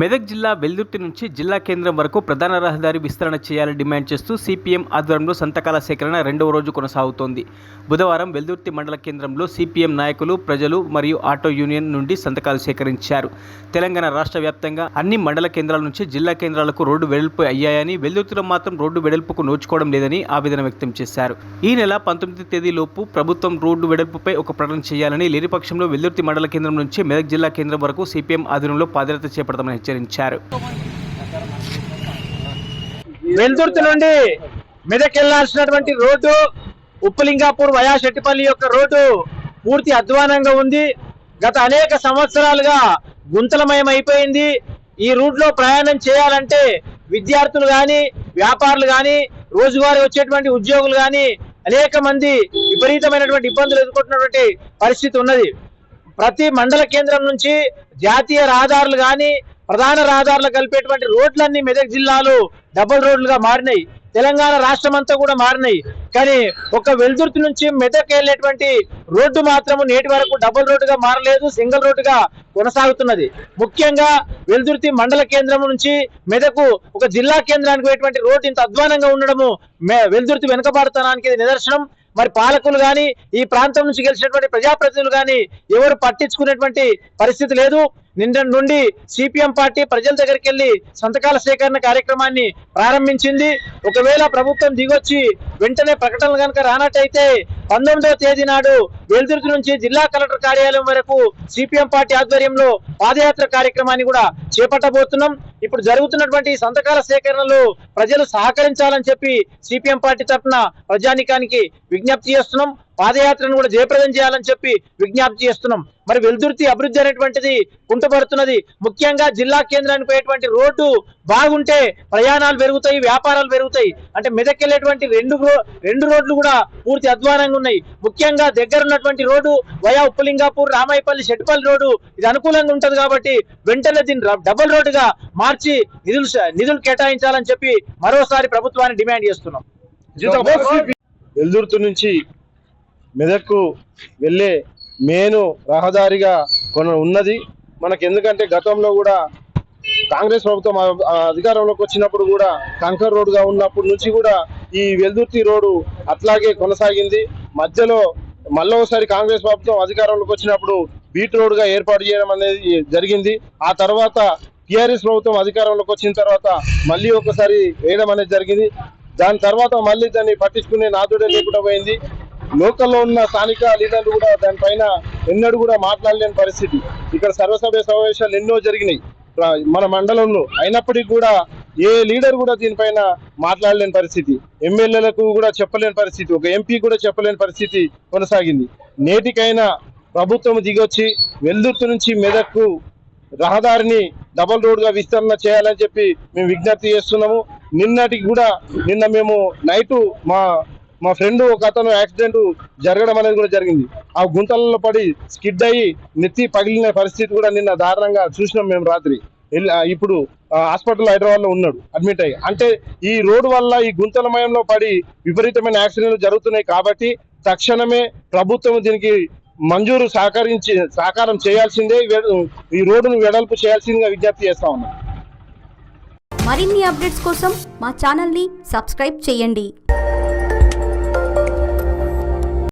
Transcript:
మెదక్ జిల్లా వెల్దుర్తి నుంచి జిల్లా కేంద్రం వరకు ప్రధాన రహదారి విస్తరణ చేయాలని డిమాండ్ చేస్తూ సిపిఎం ఆధ్వర్యంలో సంతకాల సేకరణ రెండవ రోజు కొనసాగుతోంది. బుధవారం వెల్దుర్తి మండల కేంద్రంలో సిపిఎం నాయకులు, ప్రజలు మరియు ఆటో యూనియన్ నుండి సంతకాలు సేకరించారు. తెలంగాణ రాష్ట్ర వ్యాప్తంగా అన్ని మండల కేంద్రాల నుంచి జిల్లా కేంద్రాలకు రోడ్డు వెడల్పు అయ్యాయని, వెల్దుర్తిలో మాత్రం రోడ్డు వెడల్పుకు నోచుకోవడం లేదని ఆవేదన వ్యక్తం చేశారు. ఈ నెల 19 తేదీలోపు ప్రభుత్వం రోడ్డు వెడల్పుపై ఒక ప్రకటన చేయాలని, లేని పక్షంలో వెల్దుర్తి మండల కేంద్రం నుంచి మెదక్ జిల్లా కేంద్రం వరకు సిపిఎం ఆధ్వర్యంలో పాదయాత్ర చేపడతామని హెచ్చరించారు. వెల్దుర్తి నుండి మెదక్ వెళ్లాల్సినటువంటి రోడ్డు ఉప్పలింగాపూర్ వయా శెట్టిపల్లి యొక్క రోడ్డు పూర్తి అధ్వానంగా ఉంది. గత అనేక సంవత్సరాలుగా గుంతలమయం అయిపోయింది. ఈ రూట్ లో ప్రయాణం చేయాలంటే విద్యార్థులు గాని, వ్యాపారులు గాని, రోజువారీ వచ్చేటువంటి ఉద్యోగులు గాని అనేక మంది విపరీతమైనటువంటి ఇబ్బందులు ఎదుర్కొంటున్నటువంటి పరిస్థితి ఉన్నది. ప్రతి మండల కేంద్రం నుంచి జాతీయ రహదారులు గాని, ప్రధాన రహదారులు కలిపేటువంటి రోడ్లన్నీ మెదక్ జిల్లాలో డబుల్ రోడ్లుగా మారినాయి. తెలంగాణ రాష్ట్రం అంతా కూడా మారినాయి. కానీ ఒక వెల్దుర్తి నుంచి మెదక్ వెళ్ళేటువంటి రోడ్డు మాత్రం నేటి వరకు డబుల్ రోడ్డుగా మారలేదు, సింగిల్ రోడ్డుగా కొనసాగుతున్నది. ముఖ్యంగా వెల్దుర్తి మండల కేంద్రం నుంచి మెదకు ఒక జిల్లా కేంద్రానికి పోయేటువంటి రోడ్డు ఇంత అధ్వానంగా ఉండడము వెల్దుర్తి వెనుకబాటుతనానికి నిదర్శనం. మరి పాలకులు గాని, ఈ ప్రాంతం నుంచి గెలిచినటువంటి ప్రజాప్రతినిధులు గాని ఎవరు పట్టించుకునేటువంటి పరిస్థితి లేదు. నిన్న నుండి సిపిఎం పార్టీ ప్రజల దగ్గరికి వెళ్లి సంతకాల సేకరణ కార్యక్రమాన్ని ప్రారంభించింది. ఒకవేళ ప్రభుత్వం దిగొచ్చి వెంటనే ప్రకటనలు కనుక రానట్టయితే 19వ తేదీ నాడు వెల్దుర్తి నుంచి జిల్లా కలెక్టర్ కార్యాలయం వరకు సిపిఎం పార్టీ ఆధ్వర్యంలో పాదయాత్ర కార్యక్రమాన్ని కూడా చేపట్టబోతున్నాం. ఇప్పుడు జరుగుతున్నటువంటి సంతకాల సేకరణలో ప్రజలు సహకరించాలని చెప్పి సిపిఎం పార్టీ తరఫున ప్రజానికానికి విజ్ఞప్తి చేస్తున్నాం. పాదయాత్రను కూడా జయప్రదం చేయాలని చెప్పి విజ్ఞప్తి చేస్తున్నాం. మరి వెల్దుర్తి అభివృద్ధి అనేటువంటిది కుంటుపడుతున్నది. ముఖ్యంగా జిల్లా కేంద్రానికి పోయేటువంటి రోడ్డు బాగుంటే ప్రయాణాలు పెరుగుతాయి, వ్యాపారాలు పెరుగుతాయి. అంటే మెదక్ వెళ్ళేటువంటి రెండు రోడ్లు కూడా పూర్తి అధ్వానంగా ఉన్నాయి. ముఖ్యంగా దగ్గర ఉన్నటువంటి road via ఉప్పలింగాపూర్, Ramayapalli, Shettipalli road ఇది అనుకూలంగా ఉంటది కాబట్టి వెంటనే దీన్ని డబుల్ రోడ్డుగా మార్చి నిధులు కేటాయించాలని చెప్పి మరోసారి ప్రభుత్వాన్ని డిమాండ్ చేస్తున్నాం. వెల్దుర్తి నుంచి మెదక్కు వెళ్ళే మెయిన్ రహదారిగా ఉన్నది మనకు. ఎందుకంటే గతంలో కూడా కాంగ్రెస్ ప్రభుత్వం అధికారంలోకి వచ్చినప్పుడు కూడా కంకర్ రోడ్డుగా ఉన్నప్పటి నుంచి కూడా ఈ వెల్దుర్తి రోడ్డు అట్లాగే కొనసాగింది. మధ్యలో మళ్ళీ ఒకసారి కాంగ్రెస్ ప్రభుత్వం అధికారంలోకి వచ్చినప్పుడు బీట్ రోడ్డుగా ఏర్పాటు చేయడం అనేది జరిగింది. ఆ తర్వాత టిఆర్ఎస్ ప్రభుత్వం అధికారంలోకి వచ్చిన తర్వాత మళ్ళీ ఒకసారి వేయడం అనేది జరిగింది. దాని తర్వాత మళ్ళీ దాన్ని పట్టించుకునే నాదుడే లేకుండా పోయింది. లోకల్లో ఉన్న స్థానిక లీడర్లు కూడా దానిపైన ఎన్నడూ కూడా మాట్లాడలేని పరిస్థితి. ఇక్కడ సర్వసభ్య సమావేశాలు ఎన్నో జరిగినాయి మన మండలంలో. అయినప్పటికీ కూడా ఏ లీడర్ కూడా దీనిపైన మాట్లాడలేని పరిస్థితి, ఎమ్మెల్యేలకు కూడా చెప్పలేని పరిస్థితి, ఒక ఎంపీ కూడా చెప్పలేని పరిస్థితి కొనసాగింది. నేటికైనా ప్రభుత్వం దిగొచ్చి వెల్దుర్తి నుంచి మెదక్కు రహదారిని డబల్ రోడ్గా విస్తరణ చేయాలని చెప్పి మేము విజ్ఞప్తి చేస్తున్నాము. నిన్న మేము నైటు మా ఫ్రెండ్ ఒక అతను యాక్సిడెంట్ జరగడం అనేది కూడా జరిగింది. ఆ గుంతలలో పడి స్కిడ్ అయ్యి నెత్తి పగిలిన పరిస్థితి కూడా నిన్న దారుణంగా చూసినాం మేము రాత్రి. ఇప్పుడు హాస్పిటల్ హైదరాబాద్లో ఉన్నాడు అడ్మిట్ అయ్యి. అంటే ఈ రోడ్డు వల్ల ఈ గుంతలమయంలో పడి విపరీతమైన యాక్సిడెంట్లు జరుగుతున్నాయి. కాబట్టి తక్షణమే ప్రభుత్వం దీనికి మంజూరు సహకారం చేయాల్సిందే, ఈ రోడ్డును వెడల్పు చేయాల్సిందిగా విజ్ఞప్తి చేస్తా ఉన్నాం. మరిన్ని అప్డేట్స్ కోసం మా ఛానల్ని సబ్స్క్రైబ్ చేయండి.